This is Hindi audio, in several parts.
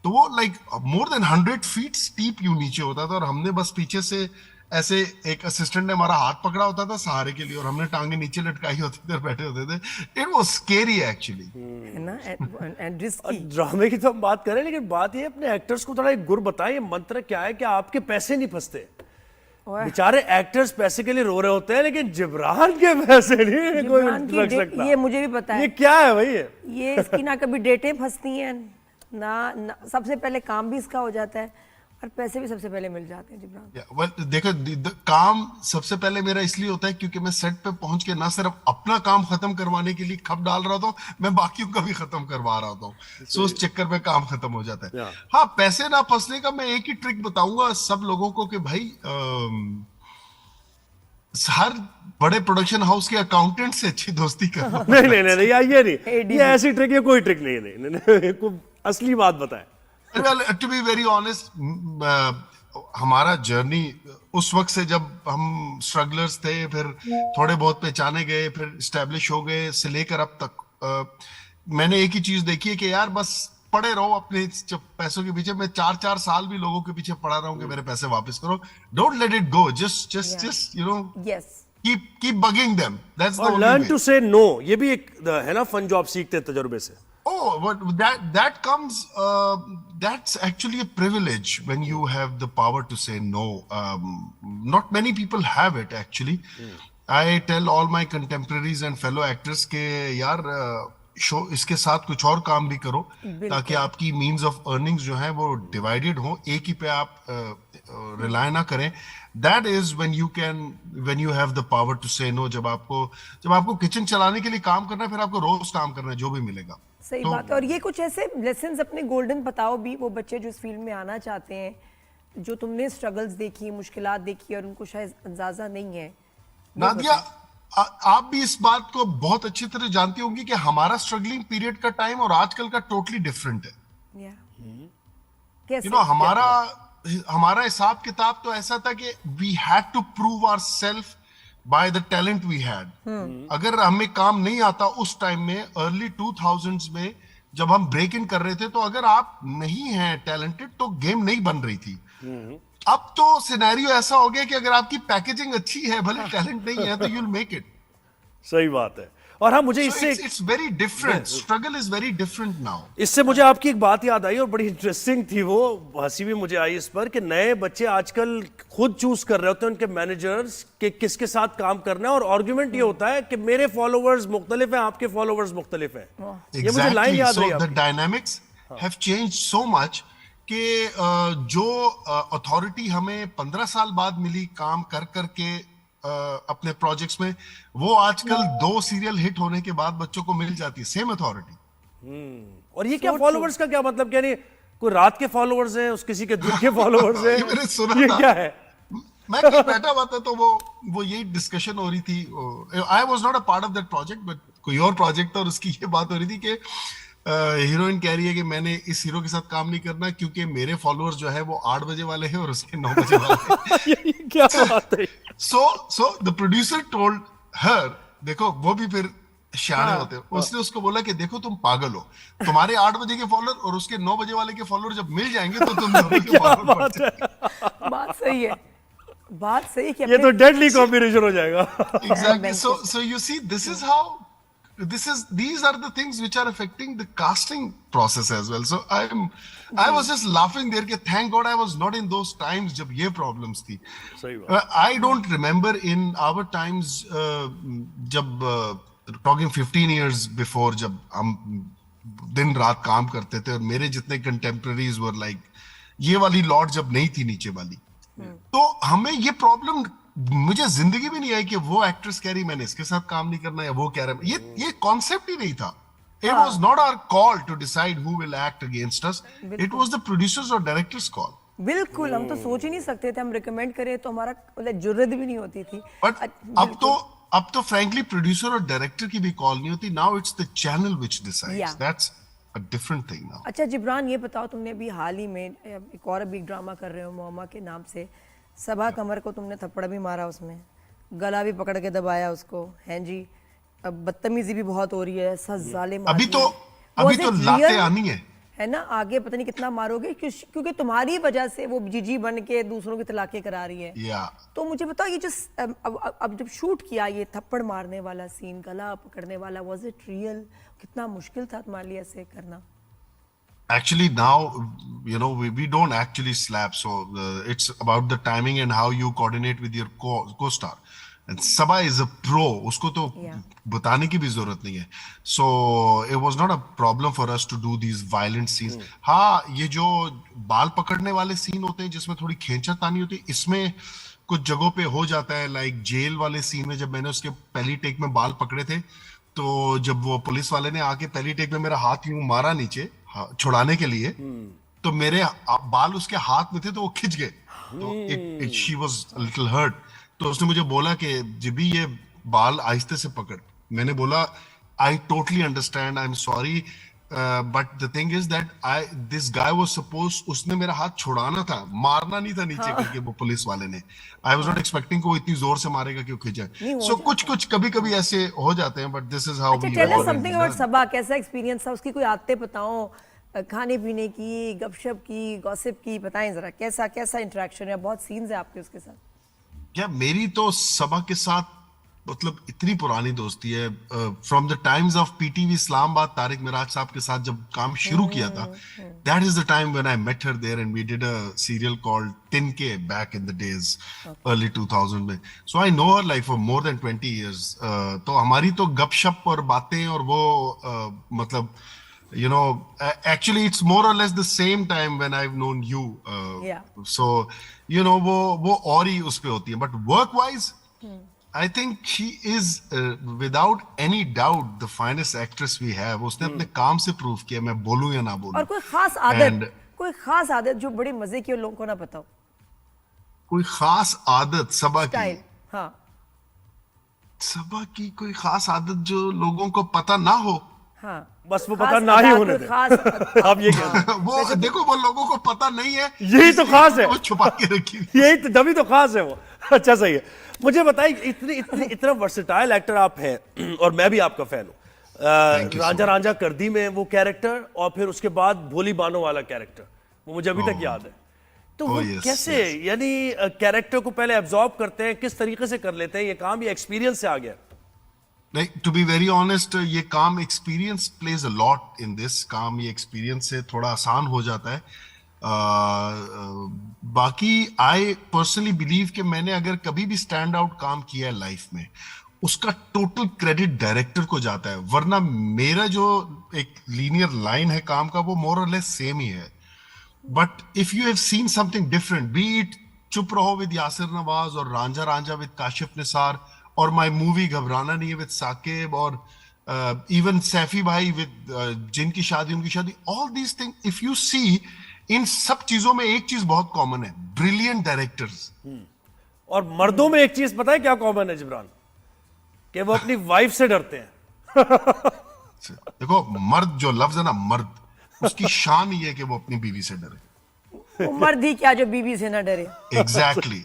तो वो like more than 100 feet steep you नीचे होता था, और हमने बस पीछे से ऐसे, एक असिस्टेंट ने हमारा हाथ पकड़ा होता था सहारे के लिए, और हमने टांगे नीचे लटकाई होती थी और बैठे होते थे। इट वाज स्केरी एक्चुअली, है ना, एंड और रिस्की। ड्रामे की तो हम बात करें, लेकिन बात ये अपने एक्टर्स को थोड़ा एक गुर बताएं, ये मंत्र क्या है कि आपके पैसे नहीं फंसते। बेचारे एक्टर्स पैसे के लिए रो रहे होते हैं, लेकिन जिब्रान के पैसे नहीं जिब्रान कोई की रख सकता। ये मुझे भी पता ये है। क्या है भाई? ये इसकी ना कभी डेटें फंसती हैं ना, सबसे पहले काम भी इसका हो जाता है और पैसे भी सबसे पहले मिल जाते हैं जिब्रान। well, देखो काम सबसे पहले मेरा इसलिए होता है क्योंकि मैं सेट पे पहुंच के ना सिर्फ अपना काम खत्म करवाने के लिए खप डाल रहा था, मैं बाकियों का भी खत्म करवा रहा था, सो उस चक्कर में काम खत्म हो जाता है। हाँ, पैसे ना फंसने का मैं एक ही ट्रिक बताऊंगा सब लोगों को कि भाई हर बड़े प्रोडक्शन हाउस के अकाउंटेंट से अच्छी दोस्ती करना। नहीं, ये नहीं, ये ऐसी ट्रिक, ये कोई ट्रिक नहीं, कोई असली बात बताए। Well, to be very honest, हमारा जर्नी उस वक्त से जब हम स्ट्रगलर्स थे, फिर थोड़े बहुत पहचाने गए, फिर स्टैब्लिश हो गए, से लेकर अब तक मैंने एक ही चीज देखी है कि यार बस पड़े रहो अपने पैसों के पीछे। मैं 4-4 साल भी लोगों के पीछे पड़ा रहा हूं कि मेरे पैसे वापस करो। Don't let it go, just you know, yes, keep bugging them, that's the और लर्न टू से नो, ये भी एक है ना फन जो आप सीखते हैं तजुर्बे से। Oh, but that comes. That's actually a privilege when you have the power to say no. Not many people have it actually. I tell all my contemporaries and fellow actors के यार शो इसके साथ कुछ और काम भी करो, ताकि आपकी मीन्स ऑफ अर्निंग्स जो है वो डिवाइडेड हो, एक ही पे आप रिलाय ना करें। That is when you have the power to say no. जब आपको किचन चलाने के लिए काम करना है, फिर आपको रोज काम करना है, जो भी मिलेगा। सही बात है। और ये कुछ ऐसे लेसन्स अपने गोल्डन बताओ भी, वो बच्चे जो इस फील्ड में आना चाहते हैं, जो तुमने स्ट्रगल्स देखी, मुश्किलात देखी और उनको शायद अंदाजा नहीं है। नादिया, आप भी इस बात को बहुत अच्छी तरह जानती होंगी कि हमारा स्ट्रगलिंग पीरियड का टाइम और आजकल का टोटली डिफरेंट है। कैसे? हमारा हिसाब किताब तो ऐसा था कि we had to prove ourselves by the talent we had. अगर हमें काम नहीं आता उस टाइम में, अर्ली 2000s में जब हम ब्रेक इन कर रहे थे, तो अगर आप नहीं हैं टैलेंटेड तो गेम नहीं बन रही थी। अब तो सिनेरियो ऐसा हो गया कि अगर आपकी पैकेजिंग अच्छी है, भले टैलेंट नहीं है, तो यू विल मेक इट। सही बात है। और हाँ, मुझे इससे it's very different, struggle is very different now. इससे मुझे आपकी एक बात याद आई और बड़ी इंटरेस्टिंग थी, वो हंसी भी मुझे आई इस पर, कि नए बच्चे आजकल खुद चूज कर रहे होते हैं उनके मैनेजर्स के किसके साथ काम करना है, और आर्गुमेंट ये होता है कि मेरे फॉलोवर्स मुख्तलिफ हैं, आपके फॉलोवर्स मुख्तलिफ हैं। ये मुझे लाइन याद रही। The dynamics have changed so much कि जो अथॉरिटी हमें 15 साल बाद मिली काम कर करके अपने प्रोजेक्ट्स में, वो आजकल 2 सीरियल हिट होने के बाद बच्चों को मिल जाती है, सेम अथॉरिटी। और ये क्या फॉलोवर्स का क्या मतलब, यानी कोई रात के फॉलोवर्स हैं, उस किसी के दिन के फॉलोवर्स हैं? मैंने सुना ये था, क्या है? मैं कहीं बैठा हुआ था तो वो यही डिस्कशन हो रही थी। I was not a part of that project, but कोई और प्रोजेक्ट था, और उसकी ये बात हो रही थी कि हीरोइन कह रही है कि मैंने इस हीरो के साथ काम नहीं करना क्योंकि मेरे फॉलोअर्स जो है वो 8 बजे वाले हैं और उसके 9 बजे वाले हैं। क्या बात है? So the producer told her, देखो वो भी फिर शाने होते हैं, उसने उसको बोला कि देखो तुम पागल हो, तुम्हारे 8 बजे के फॉलोअर और उसके 9 बजे वाले के फॉलोअर जब मिल जाएंगे तो तुम दोनों के फॉलोअर बढ़ जाएंगे। बात सही है, बात सही है। ये तो डेडली कॉम्बिनेशन हो जाएगा। Exactly. So you see, these are the things which are affecting the casting process as well. So I was just laughing there कि thank God I was not in those times जब ये problems थी। सही बात। I don't remember in our times जब talking 15 years before, जब हम दिन रात काम करते थे और मेरे जितने contemporaries were like, ये वाली लॉट जब नहीं थी नीचे वाली, तो हमें ये प्रॉब्लम, मुझे जिंदगी भी नहीं आई कि वो एक्ट्रेस कह रही मैंने इसके साथ काम नहीं करना, या वो कह रहा है, ये कॉन्सेप्ट ही नहीं था। It was not our call to decide who will act against us. It was the producers or directors' call. बिल्कुल, हम तो सोच ही नहीं सकते थे, हम रिकमेंड करें तो हमारा जुर्रत भी नहीं होती थी। But अब तो frankly प्रोड्यूसर और डायरेक्टर की भी कॉल नहीं होती। Now it's the channel which decides. Yeah. That's a different thing now. अच्छा जिब्रान, ये बताओ, तुमने अभी हाल ही में एक और बिग ड्रामा कर रहे हो मोमा के नाम से, सबा कमर को तुमने थप्पड़ भी मारा, उसमें गला भी पकड़ के दबाया उसको, हैं जी। अब बदतमीजी भी बहुत हो रही है, सच जालिम। अभी तो लाते आनी है। है ना, आगे पता नहीं कितना मारोगे, क्योंकि तुम्हारी वजह से वो जीजी बन के दूसरों की तलाकें करा रही है। तो मुझे बताओ, ये जो अब जब शूट किया ये थप्पड़ मारने वाला सीन, गला पकड़ने वाला, वाज इट रियल? कितना मुश्किल था तुम्हारे लिए ऐसे करना? Actually, now, we don't actually slap. So it's about the timing and how you coordinate with your co-star. And Sabah is a pro. उसको तो बताने की भी जरूरत नहीं है. So it was not a problem for us to do these violent scenes. हाँ, ये जो बाल पकड़ने वाले सीन होते हैं जिसमें थोड़ी खींचातानी होती है, इसमें कुछ जगहों पे हो जाता है. लाइक जेल वाले सीन में जब मैंने उसके पहली टेक में बाल पकड़े थे, तो जब वो पुलिस वाले ने आके पहली टेक में मेरा हाथ यूं मारा नीचे छुड़ाने के लिए, तो मेरे बाल उसके हाथ में थे तो वो खिंच गए. तो she was a little hurt. तो उसने मुझे बोला कि जिबी ये बाल आहिस्ते से पकड़. मैंने बोला I totally understand, I am sorry, but the thing is that this guy was suppose, उसने मेरा हाथ छुड़ाना था, मारना नहीं था नीचे करके वो पुलिस वाले ने. आई वाज नॉट एक्सपेक्टिंग को इतनी जोर से मारेगा कि वो खिंच जाए. सो कुछ कभी ऐसे हो जाते हैं, but this is how we tell us something about Saba. कैसा एक्सपीरियंस था उसकी? कोई आदतें बताओ, खाने पीने की, गपशप की, गॉसिप की, बताएं जरा. कैसा इंटरेक्शन है? बहुत सीन्स है आपके उसके साथ. क्या मेरी तो सबा के साथ मतलब इतनी पुरानी दोस्ती है. From the times of PTV Islamabad, Tariq Miraj साहब के साथ जब काम शुरू किया था, that is the time when I met her there and we did a serial called Tinke back in the days early 2000 में. So I know her like for more than 20 years. तो हमारी तो गपशप और बातें और वो मतलब actually it's more or less the same time when I've known you. So वो और ही उस पे होती है. But work wise, I think she is without any doubt the finest actress we have. उसने अपने काम से प्रूव किया, मैं बोलूं या ना बोलूं. और कोई खास आदत जो बड़ी मजे की लोगों को ना पता हो? कोई खास आदत सबा की? हाँ, सबा की कोई खास आदत जो लोगों को पता ना हो. हाँ, बस वो पता ना ही होने दे. आप ये वो देखो, वो लोगों को पता नहीं है, यही तो खास है. वो छुपा के रखी, यही तो तभी तो खास है वो. अच्छा, सही है. मुझे बताइए, इतना वर्सेटाइल एक्टर आप हैं और मैं भी आपका फैन हूँ. रांझा रांझा करदी में वो कैरेक्टर और फिर उसके बाद भोली बानो वाला कैरेक्टर, वो मुझे अभी तक याद है. तो वो कैसे, यानी कैरेक्टर को पहले एब्जॉर्ब करते हैं, किस तरीके से कर लेते हैं ये काम? ये एक्सपीरियंस से आ गया? नहीं, टू बी वेरी ऑनेस्ट, ये काम experience plays a lot in this. काम ये एक्सपीरियंस से थोड़ा आसान हो जाता है. बाकी आई पर्सनली बिलीव कि मैंने अगर कभी भी स्टैंड आउट काम किया है लाइफ में, उसका टोटल क्रेडिट डायरेक्टर को जाता है. वरना मेरा जो एक लीनियर लाइन है काम का, वो मोर और लेस सेम ही है. But if you have seen something different, B it चुप रहो विद यासिर नवाज और रांझा रांझा विद काशिफ निसार, और माय मूवी घबराना नहीं है विद साकिब, और इवन सैफी भाई विद जिनकी शादी उनकी शादी, all these thing if you see, इन सब चीजों में एक चीज बहुत कॉमन है, ब्रिलियंट डायरेक्टर्स. और मर्दों में एक चीज पता है क्या कॉमन है जिब्रान? कि वो अपनी वाइफ से डरते हैं. देखो, मर्द जो लफ्ज है ना, मर्द, उसकी शान ये है कि वो अपनी बीवी से डरे. मर्द ही क्या जो बीवी से ना डरे. एग्जैक्टली.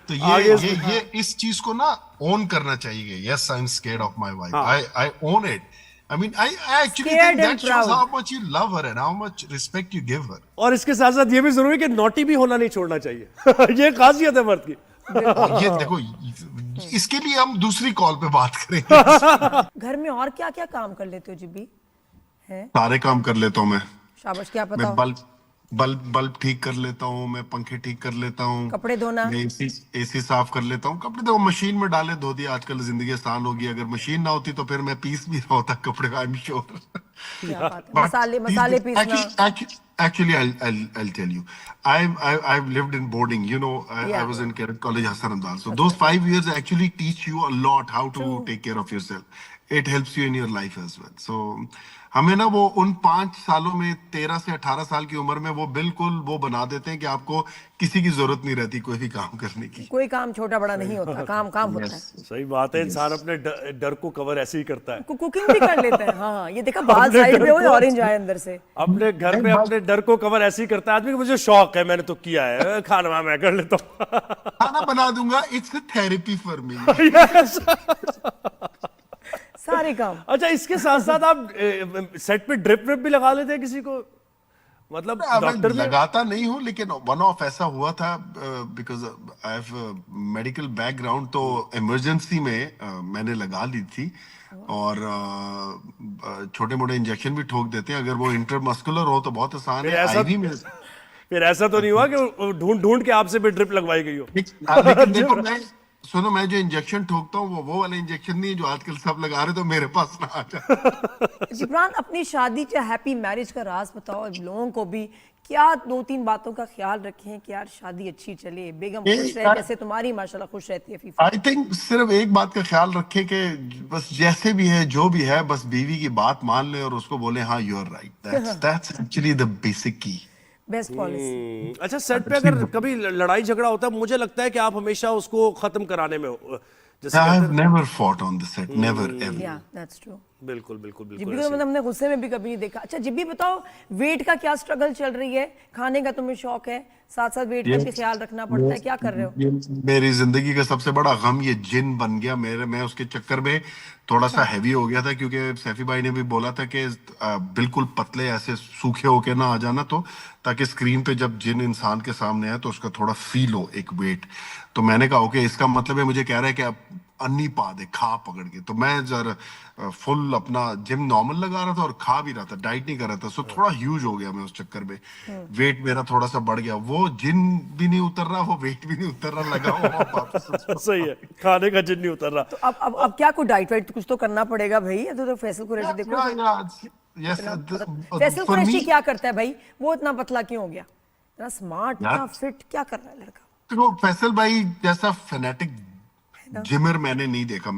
तो ये इस चीज को ना ओन करना चाहिए. Yes, I am scared of my wife. I own it. I mean, I actually think that shows how much you love her and how much respect you give her. और इसके साथ साथ ये भी जरूरी है कि नॉटी भी होना नहीं छोड़ना चाहिए. ये खासियत है मर्द की. ये देखो, इसके लिए हम दूसरी कॉल पे बात करेंगे. घर में और क्या क्या काम कर लेते हो जिब्बी? सारे काम कर लेता हूँ मैं. शाबाश. क्या पता? मैं बल्ब ठीक कर लेता हूँ, मैं पंखे ठीक कर लेता हूँ, कपड़े धोना, मैं एसी साफ कर लेता हूँ. कपड़े तो मशीन में डाले धो दिया. आजकल जिंदगी आसान होगी. अगर मशीन ना होती तो फिर मैं पीस भी रहा होता कपड़े का. I am sure. मसाले पीसना. Actually, I'll tell you. I've lived in boarding. I was in Cadet College, Hassan Andal. So those 5 years actually teach you a lot how to take care of yourself. It helps you in your life as well. So हमें ना वो उन 5 सालों में 13 से 18 साल की उम्र में वो बिल्कुल वो बना देते हैं कि आपको किसी की जरूरत नहीं रहती कोई भी काम करने की. कोई काम छोटा बड़ा नहीं होता, काम होता है. सही बात है. इंसान अपने डर को कवर ऐसे ही करता है. कुकिंग भी कर लेता है. हाँ, ये देखा बाल साइड पे वो ऑरेंज आए अंदर से. अपने घर में अपने डर को कवर ऐसे ही करता है आदमी. मुझे शौक है, मैंने तो किया है. खाना मैं कर लेता हूँ. खाना बना दूंगा. It's a therapy for me. सारे काम. अच्छा, इसके साथ साथ आप सेट पे ड्रिप भी लगा लेते हैं किसी को? मतलब मैं डॉक्टर ने लगाता नहीं हूँ, लेकिन वन ऑफ ऐसा हुआ था, because I have medical background, तो इमरजेंसी में मैंने लगा ली थी। और छोटे मोटे इंजेक्शन भी ठोक देते हैं, अगर वो इंटरमस्कुलर हो तो बहुत आसान फिर है, ऐसा आईवी में। फिर ऐसा तो नहीं हुआ कि ढूंढ ढूंढ के आपसे भी ड्रिप लगवाई गई हो? लेकिन देखो, मैं जो इंजेक्शन ठोकता हूँ वो वाले इंजेक्शन नहीं है जो आजकल सब लगा रहे, तो मेरे पास ना आ जाए। जिब्रान, अपनी शादी या हैप्पी मैरिज का राज बताओ लोगों को भी। क्या 2-3 बातों का ख्याल रखें कि यार शादी अच्छी चले, बेगम खुश रहे, जैसे तुम्हारी माशाल्लाह खुश रहती है फीफा? आई थिंक सिर्फ एक बात का ख्याल रखें कि बस जैसे भी है, जो भी है, बस बीवी की बात मान ले और उसको बोले हाँ you are right. That's actually the basic key. Best policy. अच्छा, सेट पे अगर कभी लड़ाई झगड़ा होता है, मुझे लगता है कि आप हमेशा उसको खत्म कराने में हो, जैसे आई कहते have never fought on the set, never ever. या दैट्स ट्रू। बिल्कुल बिल्कुल जिब्बी बिल्कुल को ऐसे ही। मतलब हमने गुस्से में भी कभी नहीं देखा। अच्छा जिब्बी बताओ, वेट का क्या स्ट्रगल चल रही है? खाने का तुम्हें शौक है, साथ साथ वेट का भी ख्याल रखना पड़ता है, क्या कर रहे हो? ये मेरी जिंदगी का सबसे बड़ा गम ये जिन बन गया मेरे। मैं उसके चक्कर में थोड़ा सा हैवी हो गया था, क्योंकि सैफी भाई ने भी बोला था कि बिल्कुल पतले ऐसे सूखे होके ना आ जाना, तो ताकि स्क्रीन पे जब जिन इंसान के सामने है तो उसका थोड़ा फील हो एक वेट। तो मैंने कहा ओके, इसका मतलब है मुझे कह रहा है कि आप अन्नी पा दे, खा पकड़ के। तो मैं जरा फुल अपना जिम नॉर्मल लगा रहा था और खा भी रहा था, डाइट नहीं कर रहा था। सो थोड़ा ह्यूज हो गया मैं उस चक्कर में, वेट मेरा थोड़ा सा बढ़ गया। वो जिन भी नहीं उतर रहा, वो वेट भी नहीं उतर रहा, लगा हुआ वापस उसको। सही है, खाने का जिन नहीं उतर रहा। तो अब क्या कोई डाइट वाइट कुछ तो करना पड़ेगा भाई। तो फैसल कुरैशी देखो, Yes, Faisal for Qureshi me, क्या करता है भाई? वो इतना पतला क्यों हो गया? इतना स्मार्ट, यार, इतना फिट, क्या कर रहा है लड़का? देखो फैसल भाई जैसा फेनेटिक जिमर मैंने नहीं देखा। मैं